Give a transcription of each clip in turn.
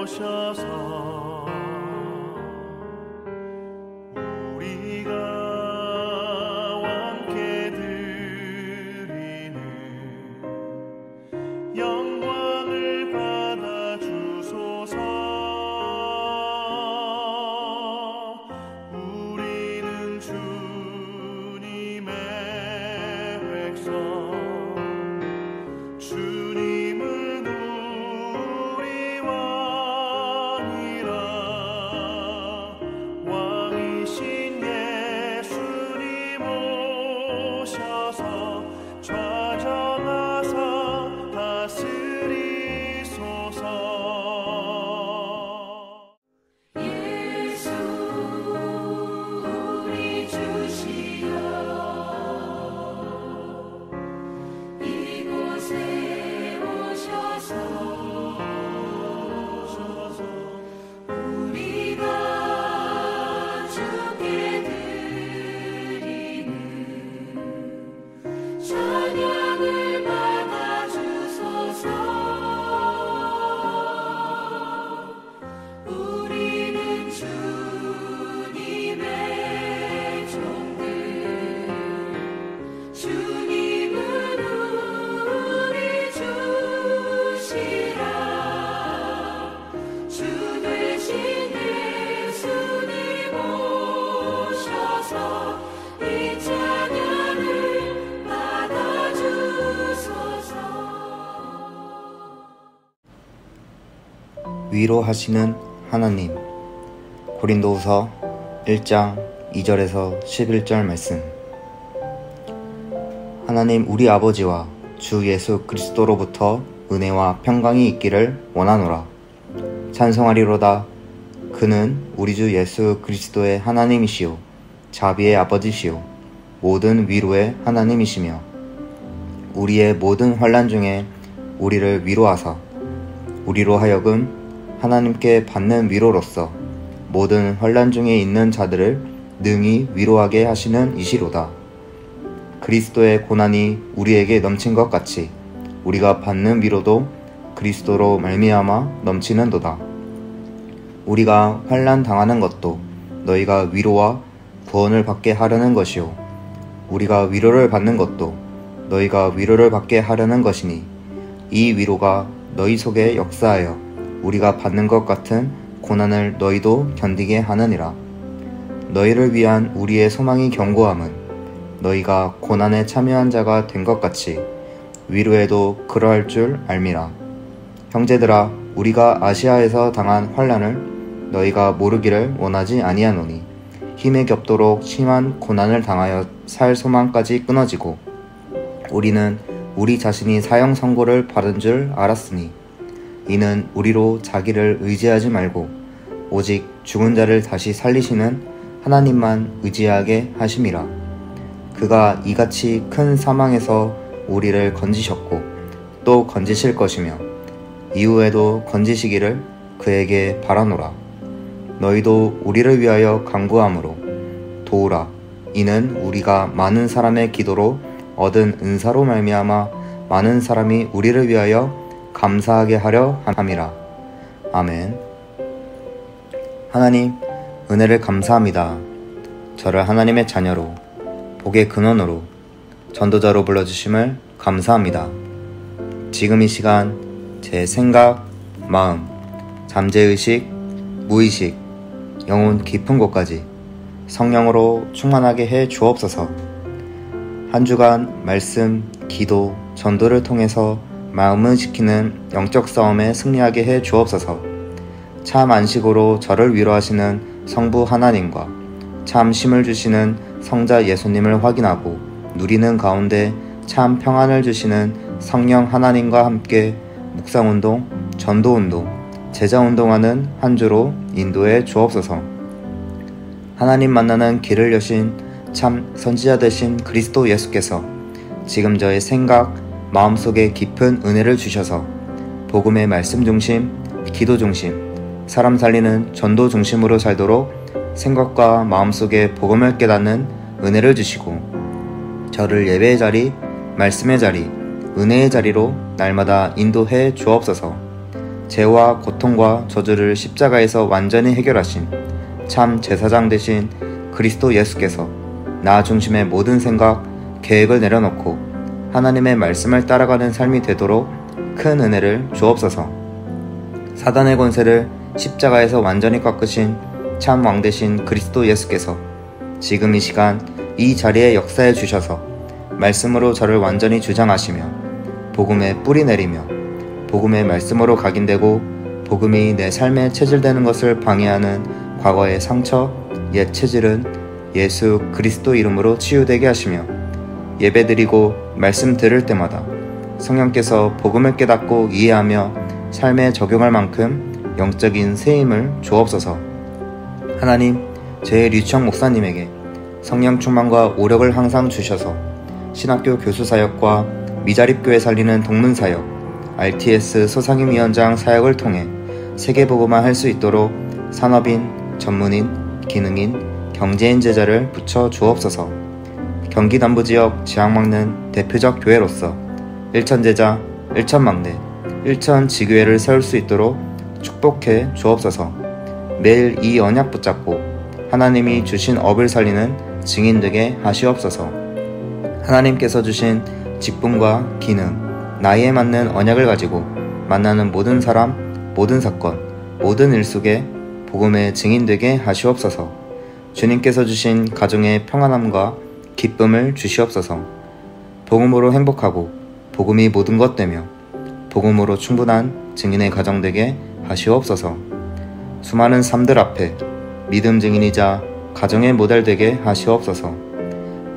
오셔서 우리가 함께 드리는 영광을 받아 주소서. 우리는 주님의 백성, 주님은 우리 왕이라. 왕이신 예수님 오셔서 좌정하사 다스리소서. 예수 우리 주시여, 이곳에 오셔서 우리가 주께 드리는 찬양을 받아 주소서. 우리는 주님의 종들, 주님은 우리 주시라. 주 되신 예수님 오셔서 이 찬양을 받아 주소서. 위로하시는 하나님. 고린도후서 1장 2절에서 11절 말씀. 하나님 우리 아버지와 주 예수 그리스도로부터 은혜와 평강이 있기를 원하노라. 찬송하리로다. 그는 우리 주 예수 그리스도의 하나님이시요 자비의 아버지시요 모든 위로의 하나님이시며, 우리의 모든 환난 중에 우리를 위로하사 우리로 하여금 하나님께 받는 위로로서 모든 환난 중에 있는 자들을 능히 위로하게 하시는 이시로다. 그리스도의 고난이 우리에게 넘친 것 같이 우리가 받는 위로도 그리스도로 말미암아 넘치는도다. 우리가 환난 당하는 것도 너희가 위로와 구원을 받게 하려는 것이요, 우리가 위로를 받는 것도 너희가 위로를 받게 하려는 것이니, 이 위로가 너희 속에 역사하여 우리가 받는 것 같은 고난을 너희도 견디게 하느니라. 너희를 위한 우리의 소망이 견고함은 너희가 고난에 참여한 자가 된 것 같이 위로에도 그러할 줄 알미라. 형제들아, 우리가 아시아에서 당한 환난을 너희가 모르기를 원하지 아니하노니, 힘에 겹도록 심한 고난을 당하여 살 소망까지 끊어지고 우리는 우리 자신이 사형 선고를 받은 줄 알았으니, 이는 우리로 자기를 의지하지 말고 오직 죽은 자를 다시 살리시는 하나님만 의지하게 하심이라. 그가 이같이 큰 사망에서 우리를 건지셨고 또 건지실 것이며 이후에도 건지시기를 그에게 바라노라. 너희도 우리를 위하여 간구함으로 도우라. 이는 우리가 많은 사람의 기도로 얻은 은사로 말미암아 많은 사람이 우리를 위하여 감사하게 하려 함이라. 아멘. 하나님, 은혜를 감사합니다. 저를 하나님의 자녀로, 복의 근원으로, 전도자로 불러주심을 감사합니다. 지금 이 시간 제 생각, 마음, 잠재의식, 무의식, 영혼 깊은 곳까지 성령으로 충만하게 해 주옵소서. 한 주간 말씀, 기도, 전도를 통해서 마음을 지키는 영적 싸움에 승리하게 해 주옵소서. 참 안식으로 저를 위로하시는 성부 하나님과 참 힘을 주시는 성자 예수님을 확인하고 누리는 가운데 참 평안을 주시는 성령 하나님과 함께 묵상운동, 전도운동, 제자운동하는 한 주로 인도해 주옵소서. 하나님 만나는 길을 여신 참 선지자 되신 그리스도 예수께서 지금 저의 생각, 마음속에 깊은 은혜를 주셔서 복음의 말씀 중심, 기도 중심, 사람 살리는 전도 중심으로 살도록 생각과 마음속에 복음을 깨닫는 은혜를 주시고 저를 예배의 자리, 말씀의 자리, 은혜의 자리로 날마다 인도해 주옵소서. 죄와 고통과 저주를 십자가에서 완전히 해결하신 참 제사장 되신 그리스도 예수께서 나 중심의 모든 생각, 계획을 내려놓고 하나님의 말씀을 따라가는 삶이 되도록 큰 은혜를 주옵소서. 사단의 권세를 십자가에서 완전히 꺾으신 참 왕 되신 그리스도 예수께서 지금 이 시간 이 자리에 역사해 주셔서 말씀으로 저를 완전히 주장하시며 복음에 뿌리 내리며 복음의 말씀으로 각인되고 복음이 내 삶에 체질되는 것을 방해하는 과거의 상처, 옛 체질은 예수 그리스도 이름으로 치유되게 하시며 예배드리고 말씀 들을 때마다 성령께서 복음을 깨닫고 이해하며 삶에 적용할 만큼 영적인 세임을 주옵소서. 하나님, 제 류청 목사님에게 성령 충만과 오력을 항상 주셔서 신학교 교수 사역과 미자립교회 살리는 동문 사역, RTS 소상임위원장 사역을 통해 세계보고만 할 수 있도록 산업인, 전문인, 기능인, 경제인 제자를 붙여 주옵소서. 경기 남부지역 지향막는 대표적 교회로서 일천제자, 일천막내, 일천지교회를 세울 수 있도록 축복해 주옵소서. 매일 이 언약 붙잡고 하나님이 주신 업을 살리는 증인 되게 하시옵소서. 하나님께서 주신 직분과 기능, 나이에 맞는 언약을 가지고 만나는 모든 사람, 모든 사건, 모든 일 속에 복음의 증인 되게 하시옵소서. 주님께서 주신 가정의 평안함과 기쁨을 주시옵소서. 복음으로 행복하고 복음이 모든 것 되며 복음으로 충분한 증인의 가정 되게 하시옵소서. 수많은 삶들 앞에 믿음 증인이자 가정의 모델 되게 하시옵소서.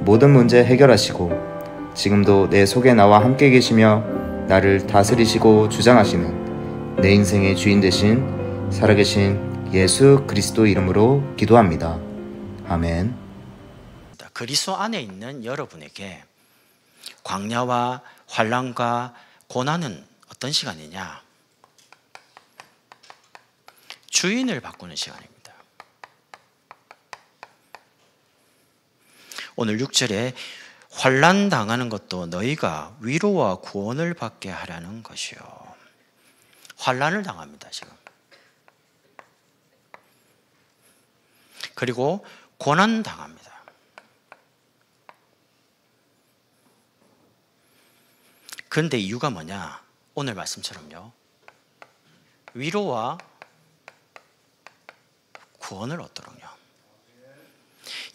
모든 문제 해결하시고 지금도 내 속에 나와 함께 계시며 나를 다스리시고 주장하시는 내 인생의 주인 되신 살아계신 예수 그리스도 이름으로 기도합니다. 아멘. 그리스도 안에 있는 여러분에게 광야와 환난과 고난은 어떤 시간이냐? 주인을 바꾸는 시간입니다. 오늘 6절에 환난 당하는 것도 너희가 위로와 구원을 받게 하라는 것이요. 환난을 당합니다, 지금. 그리고 고난 당합니다. 그런데 이유가 뭐냐? 오늘 말씀처럼요. 위로와 구원을 얻도록요.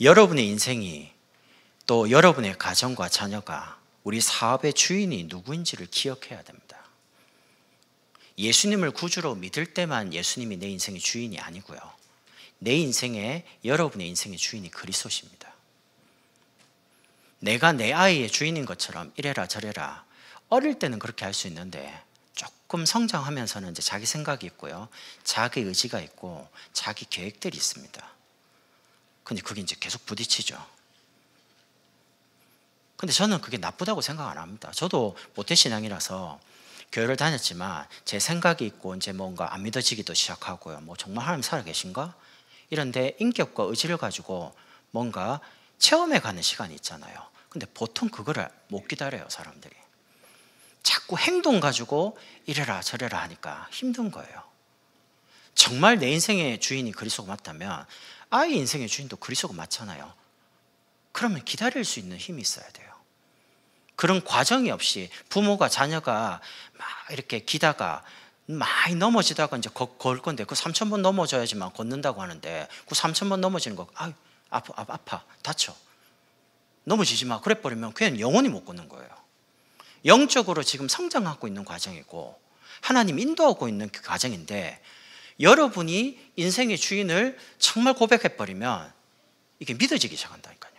여러분의 인생이 또 여러분의 가정과 자녀가 우리 사업의 주인이 누구인지를 기억해야 됩니다. 예수님을 구주로 믿을 때만 예수님이 내 인생의 주인이 아니고요. 내 인생에 여러분의 인생의 주인이 그리스도십니다. 내가 내 아이의 주인인 것처럼 이래라 저래라 어릴 때는 그렇게 할 수 있는데 조금 성장하면서는 이제 자기 생각이 있고요. 자기 의지가 있고 자기 계획들이 있습니다. 근데 그게 이제 계속 부딪히죠. 근데 저는 그게 나쁘다고 생각 안 합니다. 저도 모태신앙이라서 교회를 다녔지만 제 생각이 있고 이제 뭔가 안 믿어지기도 시작하고요. 뭐 정말 하나님 살아계신가? 이런데 인격과 의지를 가지고 뭔가 체험해 가는 시간이 있잖아요. 근데 보통 그거를 못 기다려요, 사람들이. 자꾸 행동 가지고 이래라 저래라 하니까 힘든 거예요. 정말 내 인생의 주인이 그리스도가 맞다면 아이 인생의 주인도 그리스도가 맞잖아요. 그러면 기다릴 수 있는 힘이 있어야 돼요. 그런 과정이 없이 부모가 자녀가 막 이렇게 기다가 많이 넘어지다가 이제 걸 건데 그 3,000번 넘어져야지만 걷는다고 하는데 그 3,000번 넘어지는 거 아유 아파 다쳐 넘어지지 마 그래 버리면 그냥 영원히 못 걷는 거예요. 영적으로 지금 성장하고 있는 과정이고 하나님 인도하고 있는 그 과정인데 여러분이 인생의 주인을 정말 고백해버리면 이게 믿어지기 시작한다니까요.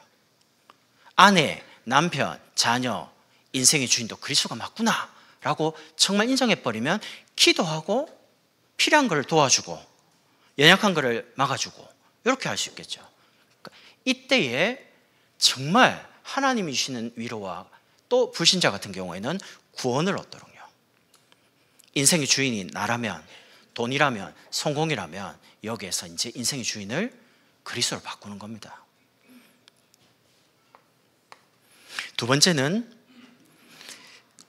아내, 남편, 자녀, 인생의 주인도 그리스도가 맞구나 라고 정말 인정해버리면 기도하고 필요한 걸 도와주고 연약한 걸 막아주고 이렇게 할 수 있겠죠. 이때에 정말 하나님이 주시는 위로와 또 불신자 같은 경우에는 구원을 얻도록요. 인생의 주인이 나라면 돈이라면 성공이라면 여기에서 이제 인생의 주인을 그리스도로 바꾸는 겁니다. 두 번째는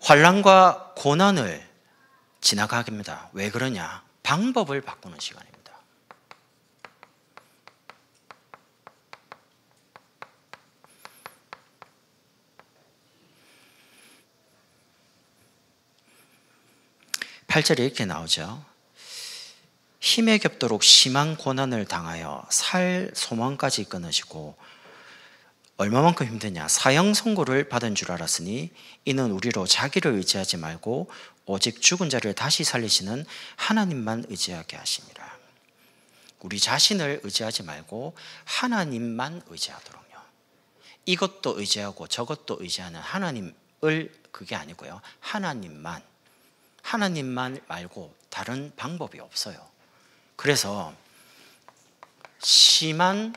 환난과 고난을 지나가깁니다. 왜 그러냐? 방법을 바꾸는 시간입니다. (8절에) 이렇게 나오죠. 힘에 겹도록 심한 고난을 당하여 살 소망까지 끊으시고 얼마만큼 힘드냐? 사형 선고를 받은 줄 알았으니 이는 우리로 자기를 의지하지 말고 오직 죽은 자를 다시 살리시는 하나님만 의지하게 하시니라. 우리 자신을 의지하지 말고 하나님만 의지하도록요. 이것도 의지하고 저것도 의지하는 하나님을, 그게 아니고요, 하나님만 말고 다른 방법이 없어요. 그래서 심한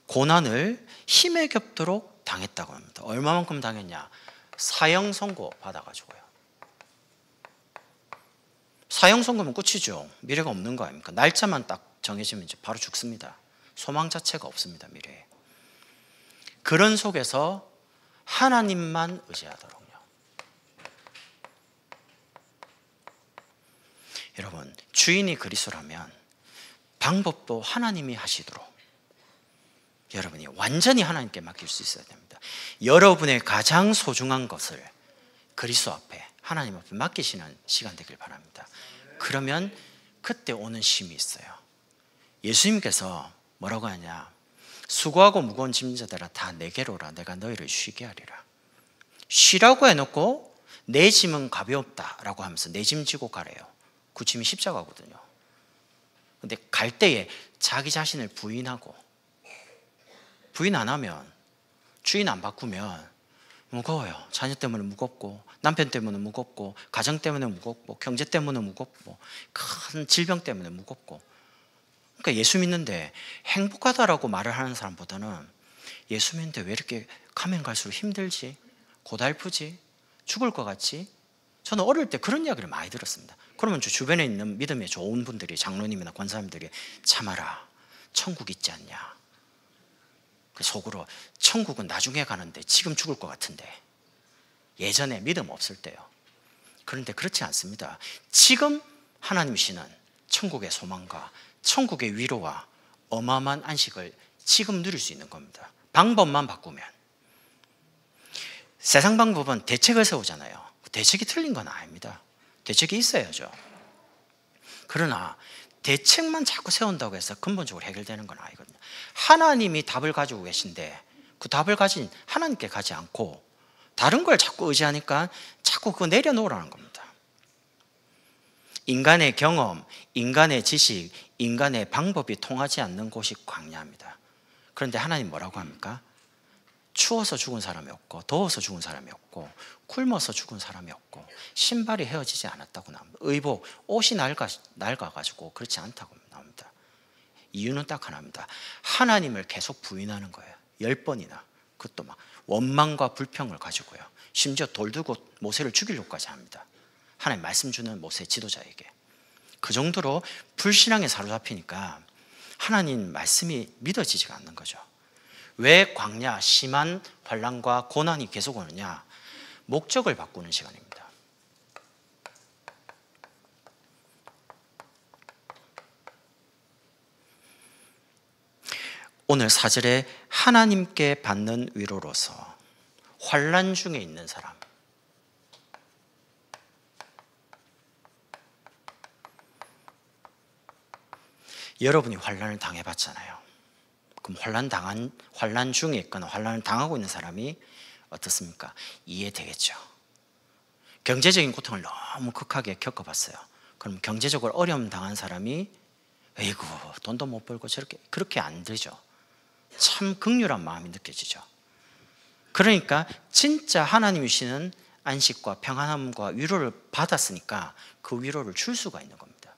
고난을 힘에 겹도록 당했다고 합니다. 얼마만큼 당했냐? 사형 선고 받아가지고요. 사형 선고면 끝이죠. 미래가 없는 거 아닙니까? 날짜만 딱 정해지면 이제 바로 죽습니다. 소망 자체가 없습니다, 미래에. 그런 속에서 하나님만 의지하도록요. 여러분, 주인이 그리스도라면 방법도 하나님이 하시도록 여러분이 완전히 하나님께 맡길 수 있어야 됩니다. 여러분의 가장 소중한 것을 그리스도 앞에, 하나님 앞에 맡기시는 시간 되길 바랍니다. 그러면 그때 오는 쉼이 있어요. 예수님께서 뭐라고 하냐? 수고하고 무거운 짐진 자들아 다 내게로 오라. 내가 너희를 쉬게 하리라. 쉬라고 해놓고 내 짐은 가벼웠다라고 하면서 내 짐 지고 가래요. 그 짐이 십자가거든요. 근데 갈 때에 자기 자신을 부인하고, 부인 안 하면, 주인 안 바꾸면 무거워요. 자녀 때문에 무겁고, 남편 때문에 무겁고, 가정 때문에 무겁고, 경제 때문에 무겁고, 큰 질병 때문에 무겁고. 그러니까 예수 믿는데 행복하다라고 말을 하는 사람보다는 예수 믿는데 왜 이렇게 가면 갈수록 힘들지? 고달프지? 죽을 것 같지? 저는 어릴 때 그런 이야기를 많이 들었습니다. 그러면 저 주변에 있는 믿음에 좋은 분들이, 장로님이나 권사님들이 참아라, 천국 있지 않냐. 그 속으로 천국은 나중에 가는데 지금 죽을 것 같은데, 예전에 믿음 없을 때요. 그런데 그렇지 않습니다. 지금 하나님이시는 천국의 소망과 천국의 위로와 어마어마한 안식을 지금 누릴 수 있는 겁니다. 방법만 바꾸면. 세상 방법은 대책을 세우잖아요. 대책이 틀린 건 아닙니다. 대책이 있어야죠. 그러나 대책만 자꾸 세운다고 해서 근본적으로 해결되는 건 아니거든요. 하나님이 답을 가지고 계신데 그 답을 가진 하나님께 가지 않고 다른 걸 자꾸 의지하니까 자꾸 그거 내려놓으라는 겁니다. 인간의 경험, 인간의 지식, 인간의 방법이 통하지 않는 곳이 광야입니다. 그런데 하나님 뭐라고 합니까? 추워서 죽은 사람이 없고, 더워서 죽은 사람이 없고, 굶어서 죽은 사람이 없고, 신발이 헤어지지 않았다고 나옵니다. 의복, 옷이 낡아가지고 그렇지 않다고 나옵니다. 이유는 딱 하나입니다. 하나님을 계속 부인하는 거예요. 10번이나. 그것도 막 원망과 불평을 가지고요. 심지어 돌 들고 모세를 죽이려고까지 합니다. 하나님 말씀 주는 모세 지도자에게. 그 정도로 불신앙에 사로잡히니까 하나님 말씀이 믿어지지가 않는 거죠. 왜 광야, 심한 환난과 고난이 계속 오느냐? 목적을 바꾸는 시간입니다. 오늘 4절에 하나님께 받는 위로로서 환난 중에 있는 사람, 여러분이 환난을 당해봤잖아요. 그럼 환난 중에 있거나 환난을 당하고 있는 사람이 어떻습니까? 이해되겠죠. 경제적인 고통을 너무 극하게 겪어봤어요. 그럼 경제적으로 어려움 당한 사람이 에이구 돈도 못 벌고 저렇게, 그렇게 안 되죠. 참 극률한 마음이 느껴지죠. 그러니까 진짜 하나님이 주시는 안식과 평안함과 위로를 받았으니까 그 위로를 줄 수가 있는 겁니다.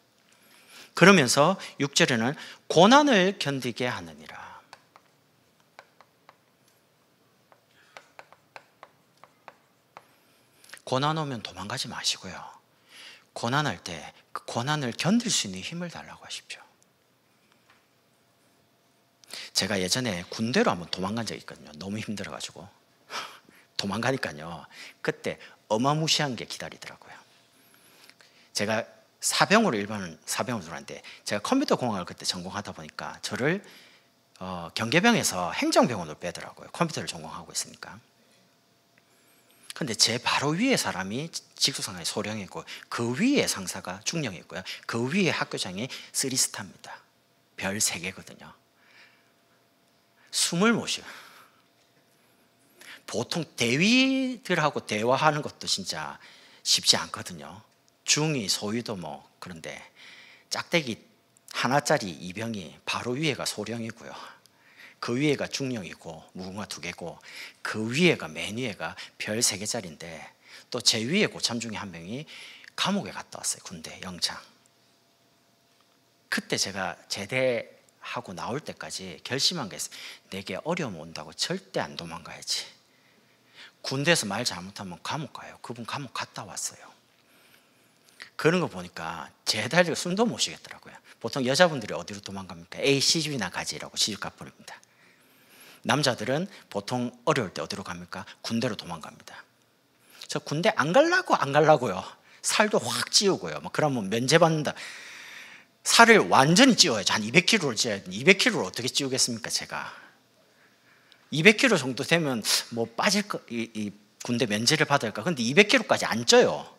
그러면서 6절에는 고난을 견디게 하느니라. 고난 오면 도망가지 마시고요. 고난할 때 그 고난을 견딜 수 있는 힘을 달라고 하십시오. 제가 예전에 군대로 한번 도망간 적이 있거든요. 너무 힘들어가지고 도망가니까요. 그때 어마무시한 게 기다리더라고요. 제가 일반 사병으로 들어왔는데, 제가 컴퓨터 공학을 그때 전공하다 보니까 저를 경계병에서 행정병원으로 빼더라고요. 컴퓨터를 전공하고 있으니까. 근데 제 바로 위에 사람이 직속상사의 소령이고, 그 위에 상사가 중령이고요. 그 위에 학교장이 3스타입니다. 별 3개거든요. 숨을 못 쉬어요. 보통 대위들하고 대화하는 것도 진짜 쉽지 않거든요. 중위, 소위도 뭐 그런데 짝대기 하나짜리 이병이 바로 위에가 소령이고요. 그 위에가 중령이고 무궁화 2개고, 그 위에가 맨 위에가 별 3개짜리인데, 또 제 위에 고참 중에 한 명이 감옥에 갔다 왔어요. 군대 영창. 그때 제가 제대하고 나올 때까지 결심한 게 있어요. 내게 어려움 온다고 절대 안 도망가야지. 군대에서 말 잘못하면 감옥 가요. 그분 감옥 갔다 왔어요. 그런 거 보니까 제대로 숨도 못 쉬겠더라고요. 보통 여자분들이 어디로 도망갑니까? A 시집이나 가지라고 시집가 버립니다. 남자들은 보통 어려울 때 어디로 갑니까? 군대로 도망갑니다. 저 군대 안 가려고요. 살도 확 찌우고요. 막 그러면 면제 받는다. 살을 완전히 찌워야죠. 한 200kg를 찌워야 돼. 200kg를 어떻게 찌우겠습니까, 제가? 200kg 정도 되면 뭐 빠질 거, 이 군대 면제를 받을까? 근데 200kg까지 안 쪄요.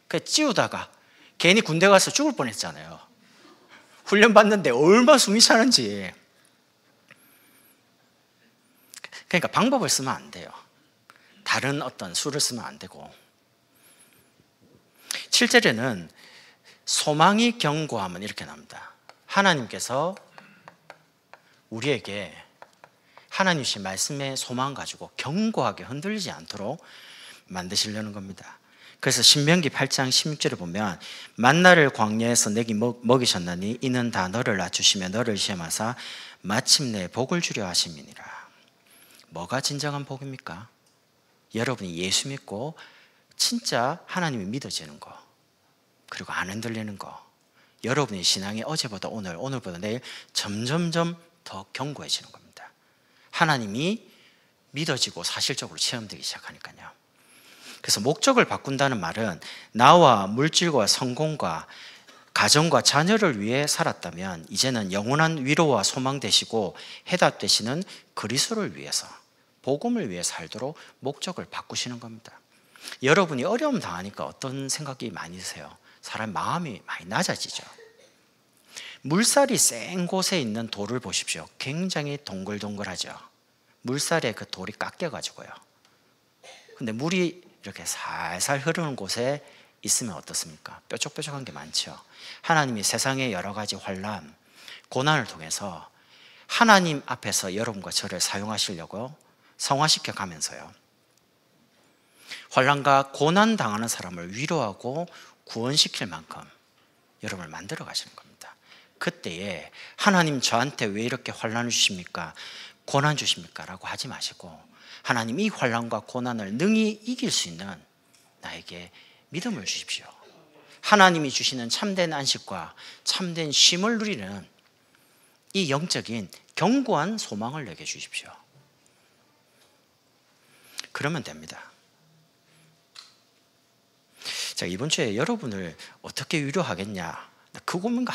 그 찌우다가 괜히 군대 가서 죽을 뻔했잖아요. 훈련 받는데 얼마나 숨이 차는지. 그러니까 방법을 쓰면 안 돼요. 다른 어떤 수를 쓰면 안 되고. 7절에는 소망이 견고하면 이렇게 나옵니다. 하나님께서 우리에게 하나님 씨 말씀의 소망 가지고 견고하게 흔들리지 않도록 만드시려는 겁니다. 그래서 신명기 8장 16절에 보면, 만나를 광야에서 내게 먹이셨나니 이는 다 너를 낮추시며 너를 시험하사 마침내 복을 주려 하심이니라. 뭐가 진정한 복입니까? 여러분이 예수 믿고 진짜 하나님이 믿어지는 거, 그리고 안 흔들리는 거. 여러분의 신앙이 어제보다 오늘, 오늘보다 내일 점점점 더 견고해지는 겁니다. 하나님이 믿어지고 사실적으로 체험되기 시작하니까요. 그래서 목적을 바꾼다는 말은, 나와 물질과 성공과 가정과 자녀를 위해 살았다면 이제는 영원한 위로와 소망 되시고 해답 되시는 그리스도를 위해서, 복음을 위해 살도록 목적을 바꾸시는 겁니다. 여러분이 어려움 당하니까 어떤 생각이 많이 드세요? 사람 마음이 많이 낮아지죠. 물살이 센 곳에 있는 돌을 보십시오. 굉장히 동글동글하죠. 물살에 그 돌이 깎여가지고요. 근데 물이 이렇게 살살 흐르는 곳에 있으면 어떻습니까? 뾰족뾰족한 게 많죠. 하나님이 세상의 여러 가지 환난, 고난을 통해서 하나님 앞에서 여러분과 저를 사용하시려고 성화시켜 가면서요, 환난과 고난 당하는 사람을 위로하고 구원시킬 만큼 여러분을 만들어 가시는 겁니다. 그때에 하나님 저한테 왜 이렇게 환난을 주십니까? 고난 주십니까? 라고 하지 마시고, 하나님 이 환난과 고난을 능히 이길 수 있는 나에게 믿음을 주십시오. 하나님이 주시는 참된 안식과 참된 쉼을 누리는 이 영적인 견고한 소망을 내게 주십시오. 그러면 됩니다. 자, 이번 주에 여러분을 어떻게 위로하겠냐, 그 고민과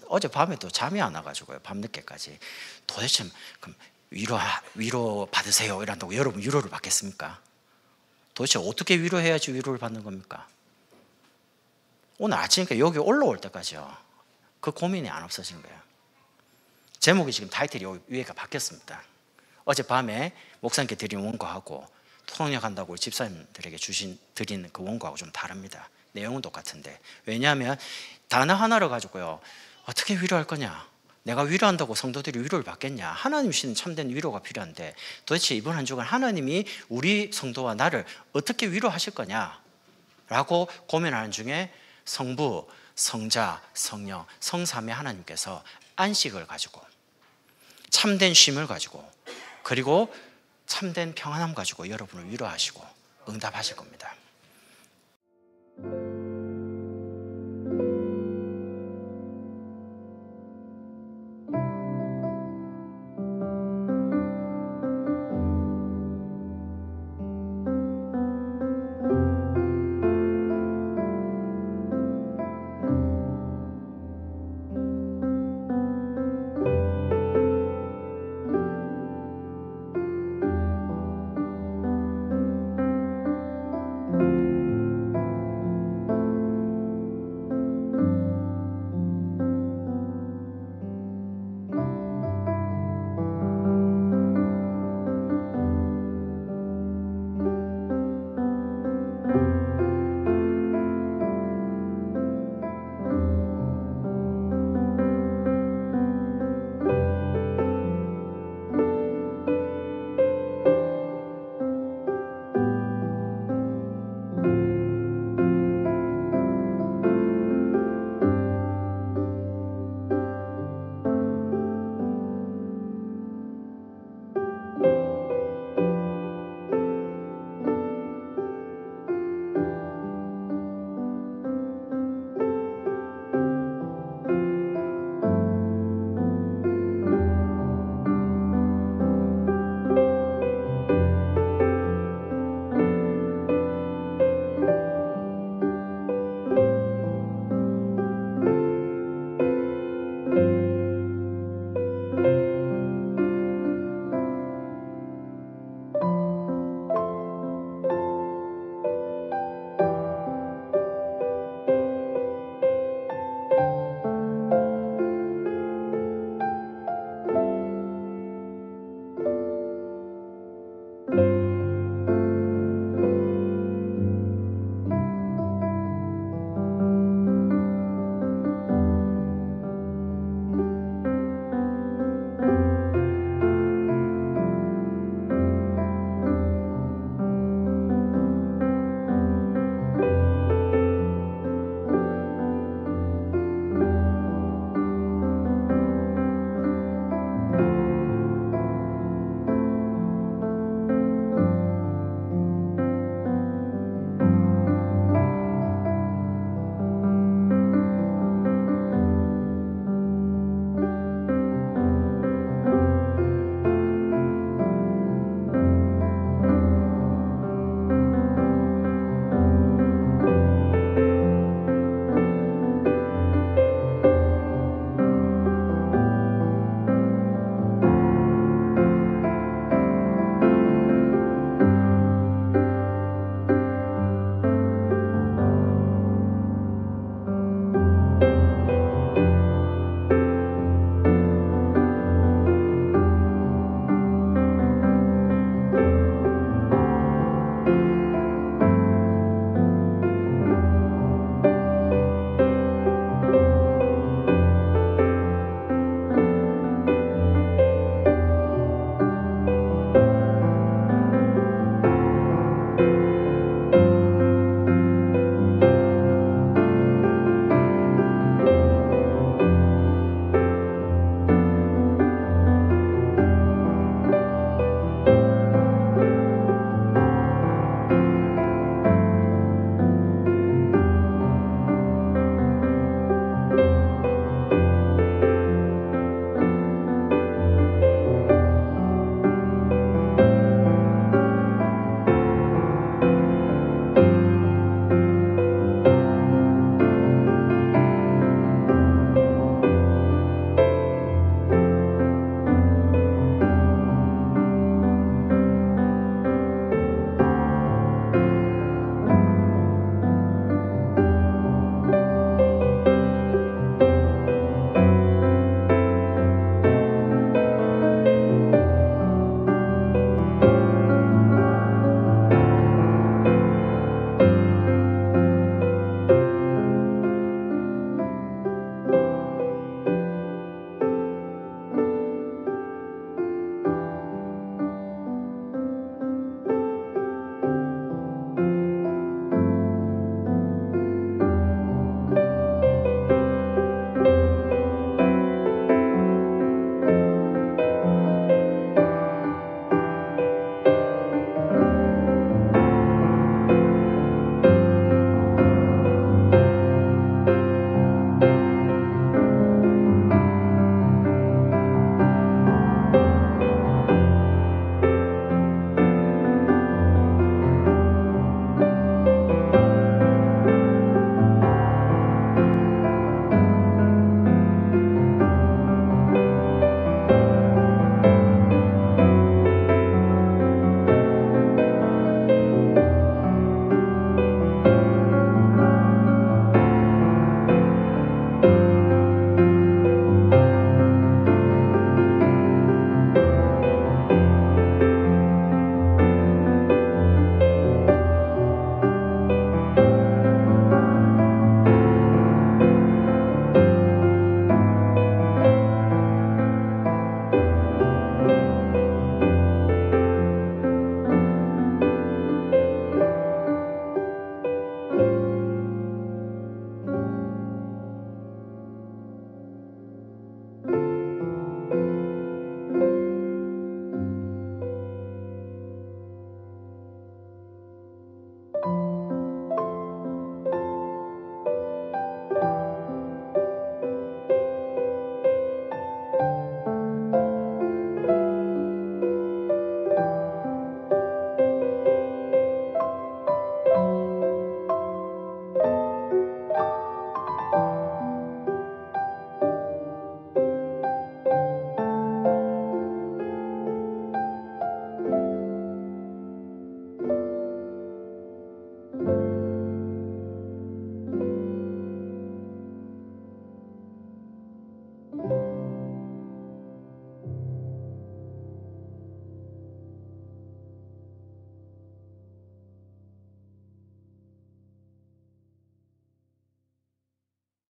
어제 밤에도 잠이 안 와가지고요, 밤늦게까지. 도대체 그럼 위로 받으세요 이런다고 여러분 위로를 받겠습니까? 도대체 어떻게 위로해야지 위로를 받는 겁니까? 오늘 아침에 여기 올라올 때까지요, 그 고민이 안 없어진 거예요. 제목이 지금 타이틀이 위에가 바뀌었습니다. 어젯밤에 목사님께 드린 원고하고 토론역한다고 집사님들에게 드린 그 원고하고 좀 다릅니다. 내용은 똑같은데. 왜냐하면 단어 하나를 가지고요, 어떻게 위로할 거냐, 내가 위로한다고 성도들이 위로를 받겠냐, 하나님 주시는 참된 위로가 필요한데 도대체 이번 한 주간 하나님이 우리 성도와 나를 어떻게 위로하실 거냐 라고 고민하는 중에 성부, 성자, 성령, 성삼위 하나님께서 안식을 가지고, 참된 쉼을 가지고, 그리고 참된 평안함 가지고 여러분을 위로하시고 응답하실 겁니다.